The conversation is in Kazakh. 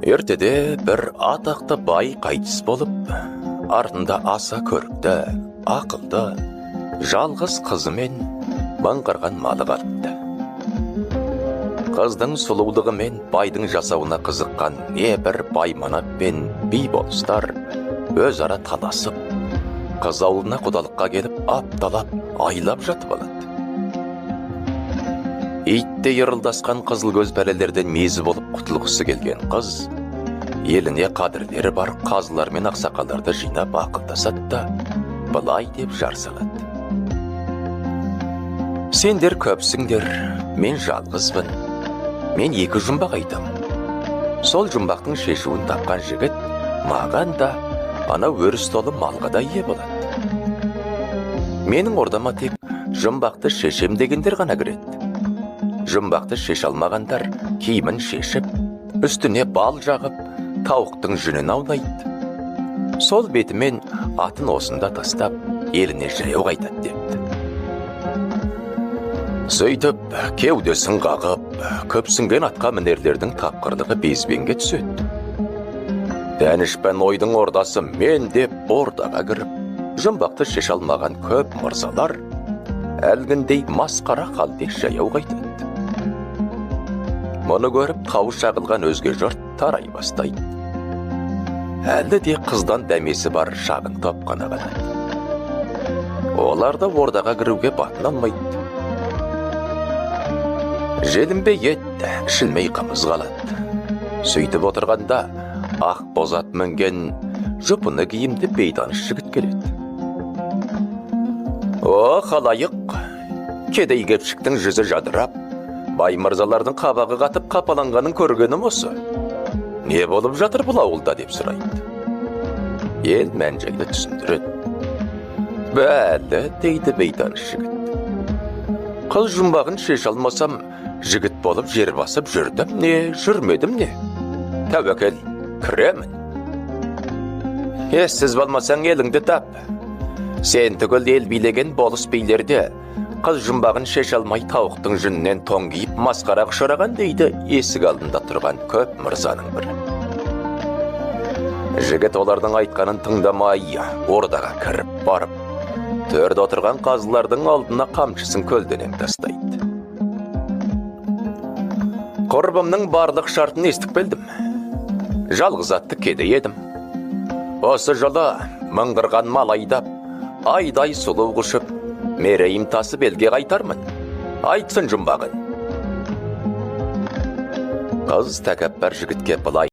Ертеде бір атақты бай қайтыс болып, артында аса көрікті, ақылды, жалғыз қызымен мыңғырған малы қалыпты. Қыздың сұлулығы мен байдың жасауына қызыққан не бір байманап пен би-болыстар өзара таласып, қыз ауылына құдалыққа келіп апталап, айлап жатып алады. Итте ерылдасқан қызыл көз бәлелерден мезі болып құтылғысы келген қыз, еліне қадірлері бар қазылар мен ақсақалдарды жинап ақылдасады да, былай деп жар салады. Сендер көпсіңдер, мен жалғызбын, мен екі жұмбақ айтамын. Сол жұмбақтың шешуін тапқан жігіт, маған да ана өріс толы малға да ие болады. Менің ордама тек жұмбақты шешем дегендер ғана кіреді. Жұмбақты шеше алмағандар киімін шешіп, үстіне бал жағып, тауықтың жүнін аулайды. Сол бетімен атын осында тастап, еліне жаяу қайтады депті. Сөйтіп, кеудесін қағып, көпсінген атқа мінерлердің тапқырлығы безбенге түседі. Дәнішпен ойдың ордасы мен деп ордаға кіріп, жұмбақты шеше алмаған көп мырзалар әлгіндей масқара халде жаяу қайтады. Мұны көріп, тауы шағылған өзге жұрт тарай бастайды. Әлі де қыздан дәмесі бар шағын топ қана қалады. Олар да ордаға кіруге батын алмайды. Желінбе ет, ішілмей қымыз қалады. Сөйтіп отырғанда, ақ бозат мінген жұпыны киімді бейтаныс жігіт келеді. О, халайық, кедей кепшіктің жүзі жадырап, бай мырзалардың қабағы қатып қапаланғанын көргенім осы. Не болып жатыр бұл ауылда деп сұрайды. Ел мән-жайды түсіндіреді. Бәлі, дейді бейтаныс жігіт. Қыз жұмбағын шеше алмасам, жігіт болып жер басып жүрдім не, жүрмедім не? Тәуекел, кіремін. Сіз болмасаң еліңді тап. Сен түгіл ел билеген болыс билерде қыз жұмбағын шеше алмай тауықтың жүнінен тоң киіп масқара ұшыраған дейді есік алдында тұрған көп мырзаның бірі. Жігіт олардың айтқанын тыңдамай, ордаға кіріп барып, төрде отырған қазылардың алдына қамшысын көлденең тастайды. Құрбымның барлық шартын естіп келдім. Жалғыз атты кедей едім. Осы жылы мыңғырған мал айдап, айдай сұлу құшып, мерейім тасып елге қайтармын. Айтсын жұмбағын. Қыз тәкаппар жігітке былай